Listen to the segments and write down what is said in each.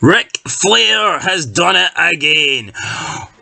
Ric Flair has done it again.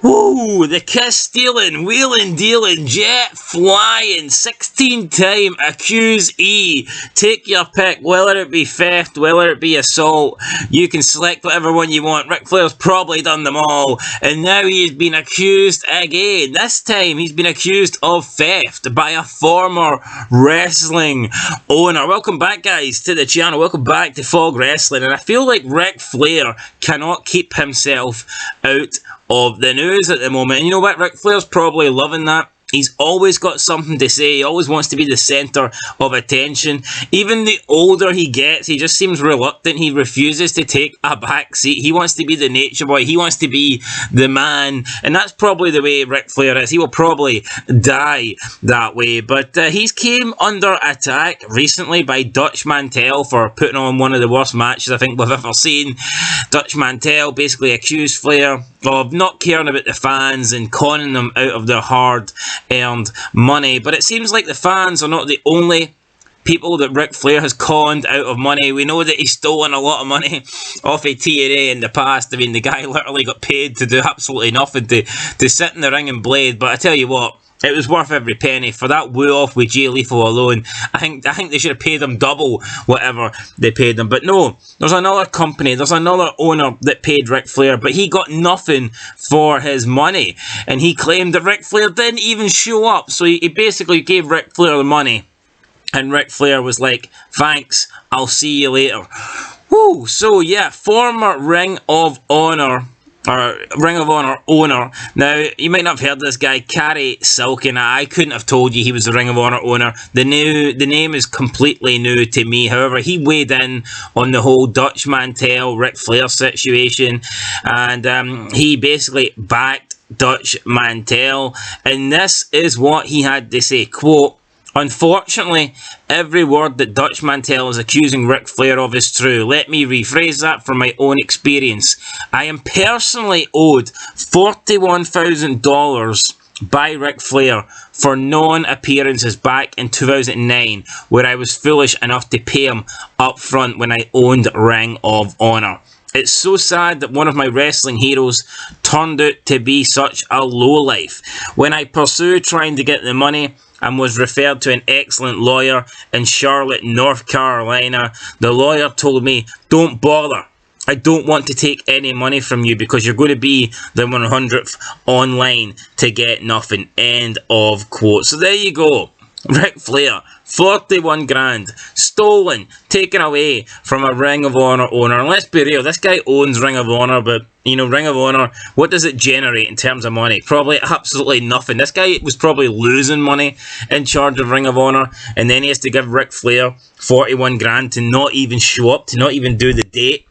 Woo! The kiss-stealing, wheeling-dealing, jet-flying, 16-time accusee. Take your pick, whether it be theft, whether it be assault. You can select whatever one you want. Ric Flair's probably done them all. And now he has been accused again. This time he's been accused of theft by a former wrestling owner. Welcome back, guys, to the channel. Welcome back to Fog Wrestling. And I feel like Ric Flair cannot keep himself out of the news at the moment. And you know what? Ric Flair's probably loving that. He's always got something to say. He always wants to be the centre of attention. Even the older he gets, he just seems reluctant. He refuses to take a back seat. He wants to be the nature boy. He wants to be the man. And that's probably the way Ric Flair is. He will probably die that way. But he's came under attack recently by Dutch Mantel for putting on one of the worst matches I think we've ever seen. Dutch Mantel basically accused Flair of not caring about the fans and conning them out of their hard-earned money. But it seems like the fans are not the only people that Ric Flair has conned out of money. We know that he's stolen a lot of money off of TNA in the past. I mean, the guy literally got paid to do absolutely nothing, to sit in the ring and blade. But I tell you what, it was worth every penny. For that woo-off with Jay Lethal alone, I think they should have paid him double whatever they paid him. But no, there's another company, there's another owner that paid Ric Flair, but he got nothing for his money. And he claimed that Ric Flair didn't even show up. So he basically gave Ric Flair the money. And Ric Flair was like, thanks, I'll see you later. Woo! So yeah, former Ring of Honor owner. Now, you might not have heard of this guy, CARY SILKIN. I couldn't have told you he was the Ring of Honor owner. The name is completely new to me. However, he weighed in on the whole Dutch Mantel, Ric Flair situation. And he basically backed Dutch Mantel. And this is what he had to say. Quote, "Unfortunately, every word that Dutch Mantel is accusing Ric Flair of is true. Let me rephrase that from my own experience. I am personally owed $41,000 by Ric Flair for non-appearances back in 2009, where I was foolish enough to pay him up front when I owned Ring of Honor. It's so sad that one of my wrestling heroes turned out to be such a lowlife. When I pursued trying to get the money and was referred to an excellent lawyer in Charlotte, North Carolina, the lawyer told me, 'Don't bother. I don't want to take any money from you because you're going to be the 100th online to get nothing.'" End of quote. So there you go. Ric Flair, 41 grand, stolen, taken away from a Ring of Honor owner. And let's be real, this guy owns Ring of Honor, but, you know, Ring of Honor, what does it generate in terms of money? Probably absolutely nothing. This guy was probably losing money in charge of Ring of Honor, and then he has to give Ric Flair 41 grand to not even show up, to not even do the date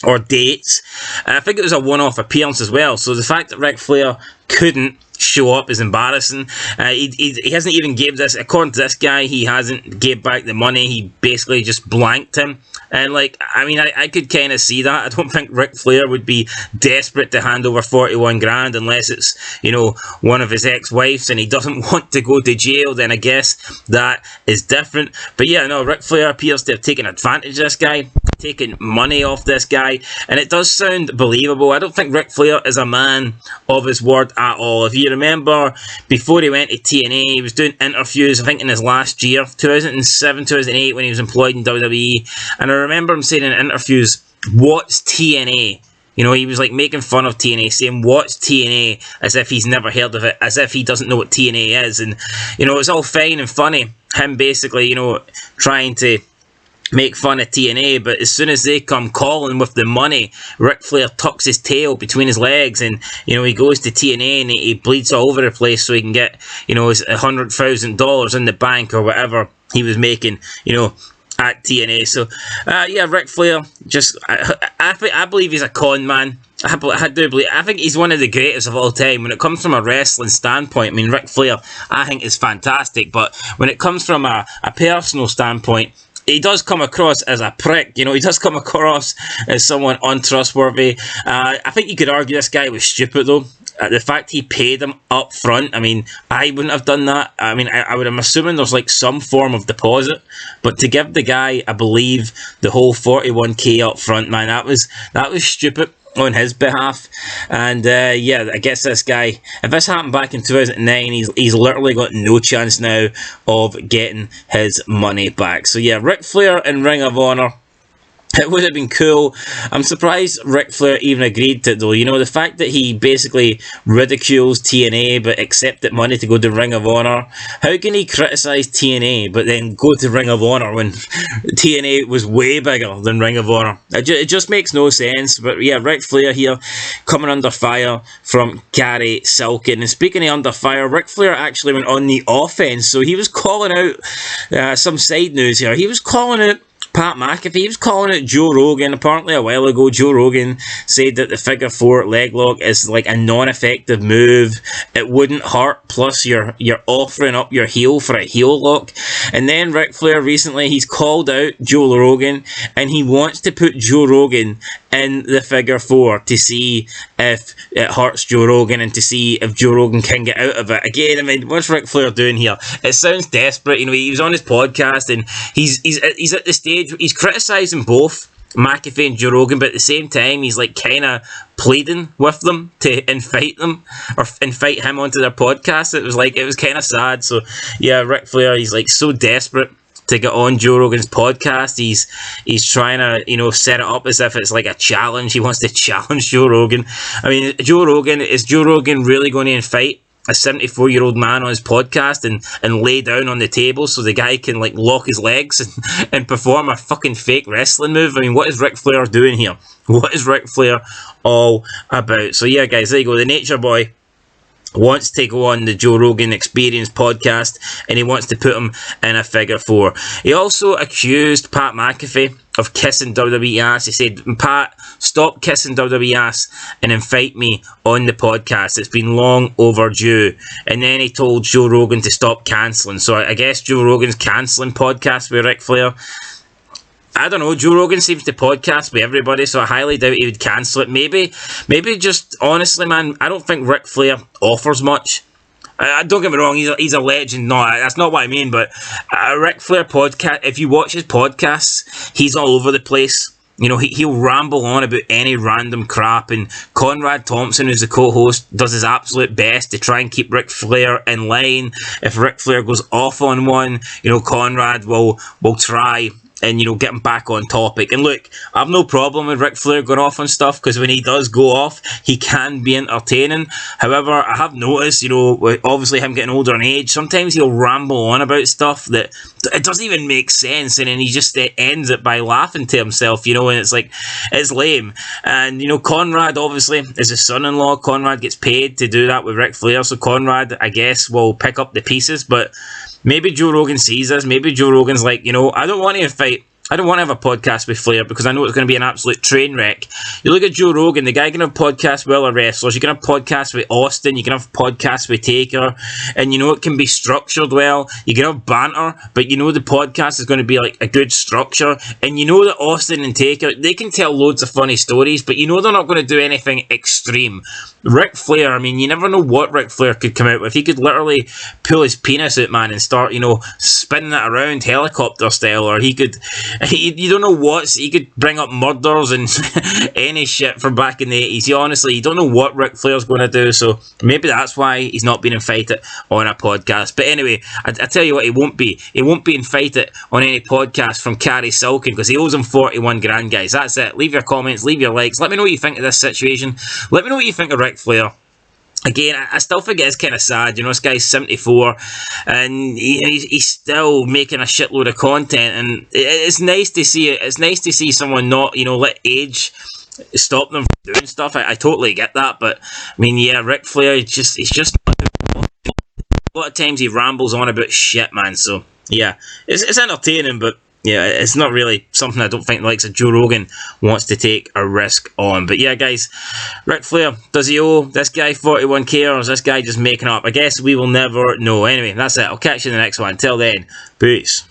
or dates. I think it was a one-off appearance as well, so the fact that Ric Flair couldn't show up is embarrassing. He hasn't even gave this, according to this guy, he hasn't gave back the money. He basically just blanked him. And like, I mean, I could kind of see that. I don't think Ric Flair would be desperate to hand over 41 grand unless it's, you know, one of his ex-wives and he doesn't want to go to jail. Then I guess that is different. But yeah, no, Ric Flair appears to have taken advantage of this guy, taken money off this guy, and it does sound believable. I don't think Ric Flair is a man of his word at all. If you remember, before he went to TNA, he was doing interviews, I think in his last year, 2007, 2008, when he was employed in WWE, and I remember him saying in interviews, "What's TNA?" You know, he was like making fun of TNA, saying, "What's TNA?" as if he's never heard of it, as if he doesn't know what TNA is. And, you know, it's all fine and funny, him basically, you know, trying to make fun of TNA, but as soon as they come calling with the money, Ric Flair tucks his tail between his legs and, you know, he goes to TNA and he bleeds all over the place so he can get, you know, his $100,000 in the bank or whatever he was making, you know, at TNA. So, yeah, Ric Flair, just, I believe he's a con man. I do believe, I think he's one of the greatest of all time. When it comes from a wrestling standpoint, I mean, Ric Flair, I think is fantastic, but when it comes from a personal standpoint, he does come across as a prick, you know, he does come across as someone untrustworthy. I think you could argue this guy was stupid though. the fact he paid him up front, I mean, I wouldn't have done that. I mean, I'm assuming there's like some form of deposit, but to give the guy, I believe, the whole 41k up front, man, that was stupid on his behalf. And yeah, I guess this guy, if this happened back in 2009, he's literally got no chance now of getting his money back. So yeah, Ric Flair in Ring of Honor. It would have been cool. I'm surprised Ric Flair even agreed to it, though. You know, the fact that he basically ridicules TNA but accepted money to go to Ring of Honor. How can he criticise TNA but then go to Ring of Honor when TNA was way bigger than Ring of Honor? It just makes no sense. But yeah, Ric Flair here coming under fire from CARY, SILKIN. And speaking of under fire, Ric Flair actually went on the offense. So he was calling out some side news here. He was calling out Pat McAfee. He was calling it Joe Rogan. Apparently a while ago, Joe Rogan said that the figure 4 leg lock is like a non-effective move. It wouldn't hurt, plus you're offering up your heel for a heel lock. And then Ric Flair recently, he's called out Joe Rogan, and he wants to put Joe Rogan in the figure 4 to see if it hurts Joe Rogan and to see if Joe Rogan can get out of it. Again, I mean, what's Ric Flair doing here? It sounds desperate. You know, he was on his podcast and he's at the stage, he's criticising both McAfee and Joe Rogan, but at the same time, he's like kind of pleading with them to invite them or invite him onto their podcast. It was kind of sad. So yeah, Ric Flair, he's like so desperate to get on Joe Rogan's podcast. He's trying to, you know, set it up as if it's like a challenge. He wants to challenge Joe Rogan. I mean, is Joe Rogan really going to invite a 74-year-old man on his podcast and lay down on the table so the guy can like lock his legs and perform a fucking fake wrestling move? I mean, what is Ric Flair doing here? What is Ric Flair all about? So yeah, guys, there you go. The Nature Boy wants to go on the Joe Rogan Experience podcast, and he wants to put him in a figure 4. He also accused Pat McAfee of kissing WWE ass. He said, Pat, stop kissing WWE ass and invite me on the podcast. It's been long overdue. And then he told Joe Rogan to stop cancelling. So I guess Joe Rogan's cancelling podcast with Ric Flair. I don't know, Joe Rogan seems to podcast with everybody, so I highly doubt he would cancel it. Maybe just, honestly, man, I don't think Ric Flair offers much. Don't get me wrong, he's a legend. No, that's not what I mean, but Ric Flair podcast, if you watch his podcasts, he's all over the place. You know, he'll ramble on about any random crap, and Conrad Thompson, who's the co-host, does his absolute best to try and keep Ric Flair in line. If Ric Flair goes off on one, you know, Conrad will try and, you know, get him back on topic. And look, I have no problem with Ric Flair going off on stuff, because when he does go off, he can be entertaining. However, I have noticed, you know, obviously him getting older in age, sometimes he'll ramble on about stuff that it doesn't even make sense, and then he just ends it by laughing to himself, you know, and it's like, it's lame. And, you know, Conrad, obviously, is his son-in-law. Conrad gets paid to do that with Ric Flair, so Conrad, I guess, will pick up the pieces, but maybe Joe Rogan sees this. Maybe Joe Rogan's like, you know, I don't want to have a podcast with Flair because I know it's going to be an absolute train wreck. You look at Joe Rogan, the guy can have podcasts with other wrestlers. You can have podcasts with Austin. You can have podcasts with Taker. And, you know, it can be structured well. You can have banter, but you know the podcast is going to be like a good structure. And you know that Austin and Taker, they can tell loads of funny stories, but you know they're not going to do anything extreme. Ric Flair, I mean, you never know what Ric Flair could come out with. He could literally pull his penis out, man, and start, you know, spinning it around helicopter style, or you don't know he could bring up murders and any shit from back in the 80s. You don't know what Ric Flair's going to do, so maybe that's why he's not been invited on a podcast. But anyway, I tell you what, he won't be invited on any podcast from CARY, SILKIN, because he owes him 41 grand, guys. That's it. Leave your comments, leave your likes. Let me know what you think of this situation. Let me know what you think of Ric Flair. Again, I still think it's kind of sad. You know, this guy's 74 and he's still making a shitload of content, and it's nice to see it. It's nice to see someone not, you know, let age stop them from doing stuff. I totally get that, but I mean, yeah, Ric Flair, he's just a lot of times he rambles on about shit, man. So yeah, it's entertaining, but yeah, it's not really something I don't think the likes of Joe Rogan wants to take a risk on. But yeah, guys, Ric Flair, does he owe this guy 41k, or is this guy just making up? I guess we will never know. Anyway, that's it. I'll catch you in the next one. Until then, peace.